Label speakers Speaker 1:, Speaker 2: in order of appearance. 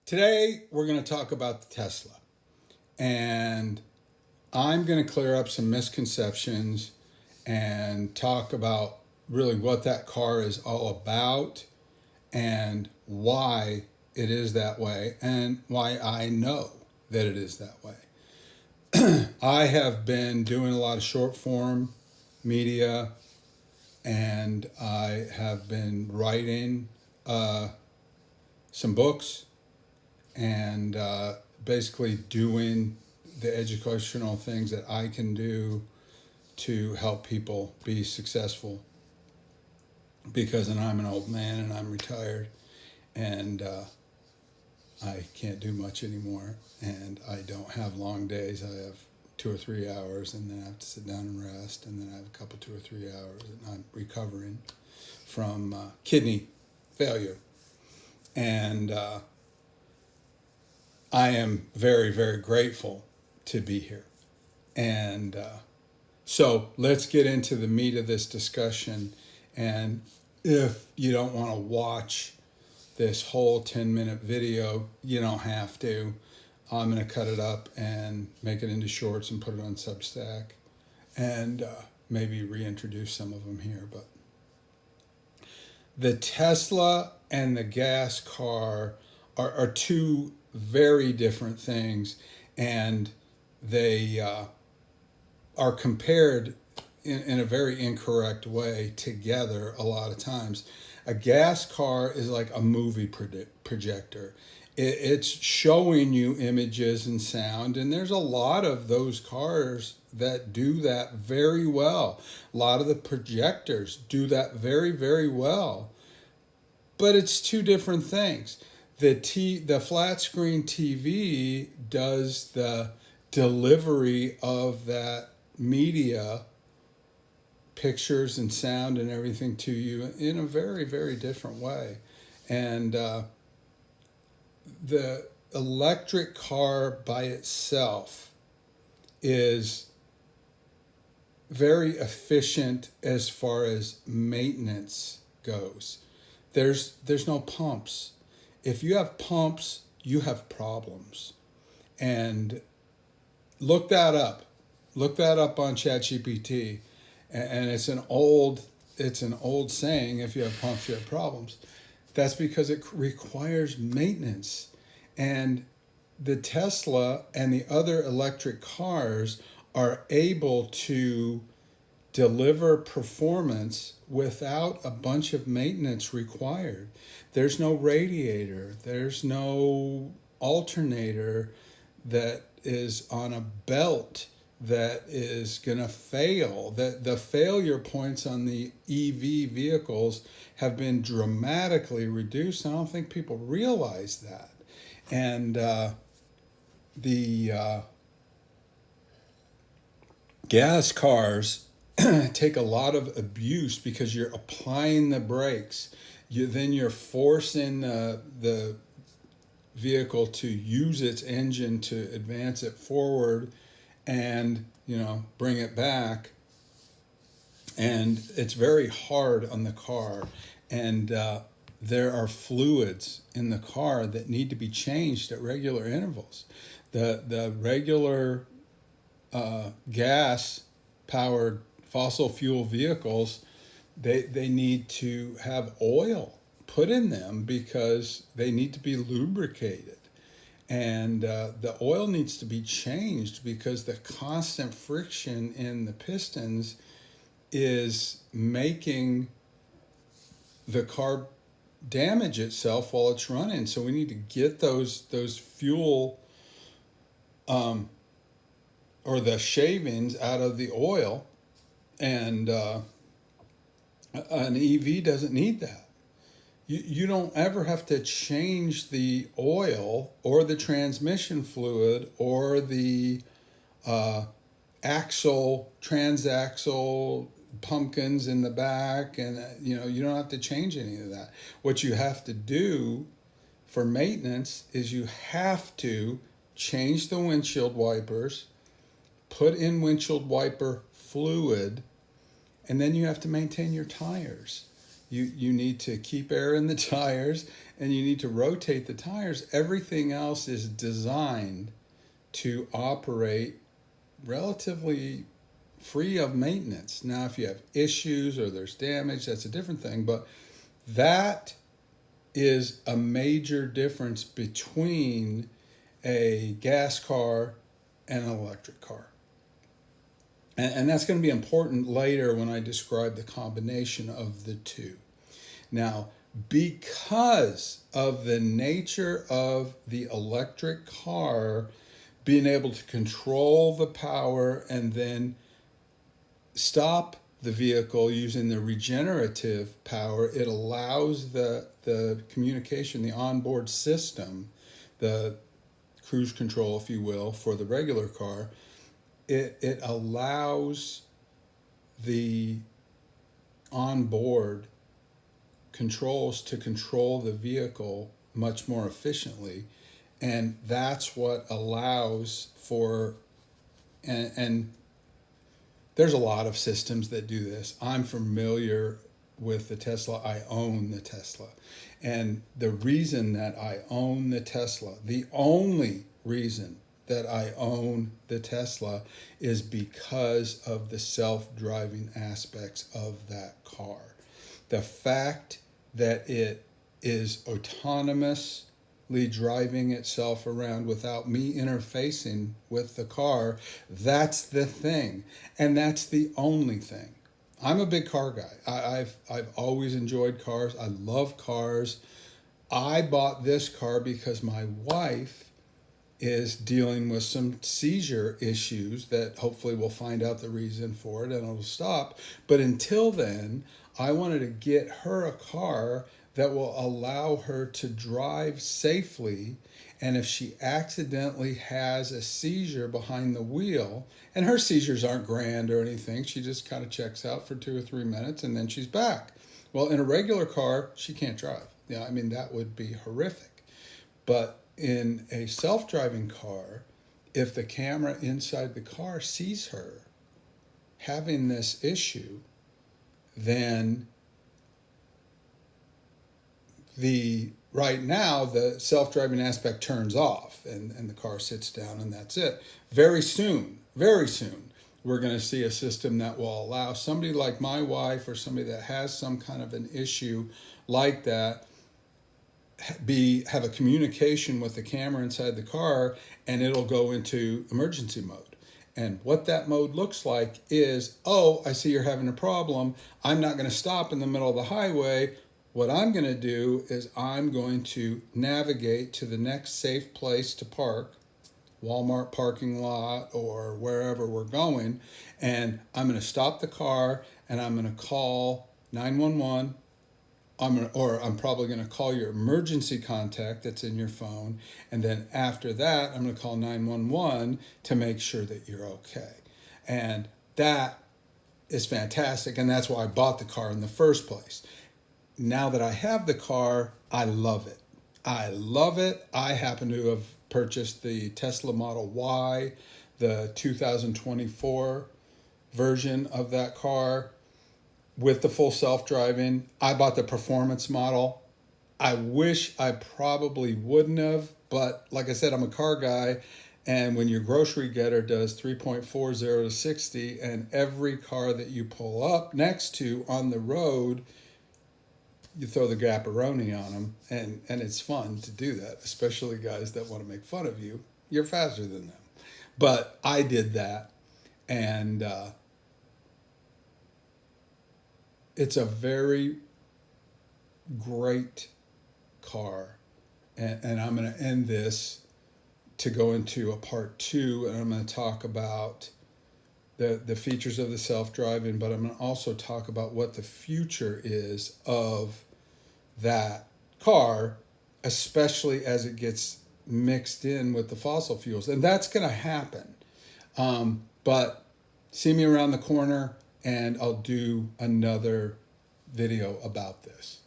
Speaker 1: Today, we're going to talk about the Tesla. And I'm going to clear up some misconceptions and talk about really what that car is all about and why it is that way and why I know that it is that way. I have been doing a lot of short form media and I have been writing some books and basically doing the educational things that I can do to help people be successful because I'm an old man and I'm retired and I can't do much anymore and I don't have long days. I have 2 or 3 hours and then I have to sit down and rest and then I have a couple 2 or 3 hours and I'm recovering from kidney failure. And I am very, very grateful to be here. And so let's get into the meat of this discussion. And if you don't want to watch this whole 10-minute video, you don't have to. I'm going to cut it up and make it into shorts and put it on Substack and maybe reintroduce some of them here. But the Tesla and the gas car are two very different things, and they are compared in a very incorrect way together a lot of times. A gas car is like a movie projector. It's showing you images and sound, and there's a lot of those cars that do that very well. A lot of the projectors do that very, very well. But it's two different things. The flat screen TV does the delivery of that media, pictures and sound and everything to you in a very, very different way. And the electric car by itself is very efficient as far as maintenance goes. There's no pumps. If you have pumps, you have problems. And look that up. Look that up on ChatGPT. And it's an old saying, if you have pumps, you have problems. That's because it requires maintenance. And the Tesla and the other electric cars are able to deliver performance without a bunch of maintenance required. There's no radiator, there's no alternator that is on a belt that is going to fail. The failure points on the EV vehicles have been dramatically reduced. I don't think people realize that. And the gas cars take a lot of abuse because you're applying the brakes. Then you're forcing the vehicle to use its engine to advance it forward and bring it back. And it's very hard on the car. And there are fluids in the car that need to be changed at regular intervals. The regular gas powered fossil fuel vehicles, they need to have oil put in them because they need to be lubricated. And the oil needs to be changed because the constant friction in the pistons is making the car damage itself while it's running. So we need to get those fuel or the shavings out of the oil. And an EV doesn't need that. You don't ever have to change the oil or the transmission fluid or the transaxle pumpkins in the back, and you don't have to change any of that. What you have to do for maintenance is you have to change the windshield wipers, put in windshield wiper fluid, and then you have to maintain your tires. You need to keep air in the tires and you need to rotate the tires, everything else is designed to operate relatively free of maintenance. Now, if you have issues or there's damage, that's a different thing, but that is a major difference between a gas car and an electric car. And that's going to be important later when I describe the combination of the two. Now, because of the nature of the electric car being able to control the power and then stop the vehicle using the regenerative power, it allows the communication, the onboard system, the cruise control, if you will, for the regular car, it allows the onboard controls to control the vehicle much more efficiently. And that's what allows for, and there's a lot of systems that do this. I'm familiar with the Tesla. I own the Tesla. And the reason that I own the Tesla, the only reason that I own the Tesla, is because of the self-driving aspects of that car. The fact that it is autonomous driving itself around without me interfacing with the car, that's the thing. And that's the only thing. I'm a big car guy. I've always enjoyed cars. I love cars. I bought this car because my wife is dealing with some seizure issues that hopefully we'll find out the reason for it and it'll stop. But until then, I wanted to get her a car that will allow her to drive safely. And if she accidentally has a seizure behind the wheel, and her seizures aren't grand or anything, she just kind of checks out for 2 or 3 minutes and then she's back. Well, in a regular car, she can't drive. Yeah, I mean, that would be horrific. But in a self-driving car, if the camera inside the car sees her having this issue, then right now the self-driving aspect turns off and the car sits down and that's it. Very soon, we're going to see a system that will allow somebody like my wife or somebody that has some kind of an issue like that have a communication with the camera inside the car, and it'll go into emergency mode. And what that mode looks like is, oh, I see you're having a problem. I'm not going to stop in the middle of the highway. What I'm going to do is I'm going to navigate to the next safe place to park, Walmart parking lot or wherever we're going, and I'm going to stop the car and I'm going to call 911. I'm probably going to call your emergency contact that's in your phone. And then after that, I'm going to call 911 to make sure that you're okay. And that is fantastic. And that's why I bought the car in the first place. Now that I have the car, I love it. I love it. I happen to have purchased the Tesla Model Y, the 2024 version of that car, with the full self-driving. I bought the performance model. I wish I probably wouldn't have, but like I said, I'm a car guy, and when your grocery getter does 3.40 to 60, and every car that you pull up next to on the road, you throw the gapperoni on them, and it's fun to do that, especially guys that want to make fun of you. You're faster than them. But I did that, and it's a very great car. And I'm going to end this to go into a part 2, and I'm going to talk about the features of the self-driving, but I'm going to also talk about what the future is of that car, especially as it gets mixed in with the fossil fuels. And that's going to happen. But see me around the corner, and I'll do another video about this.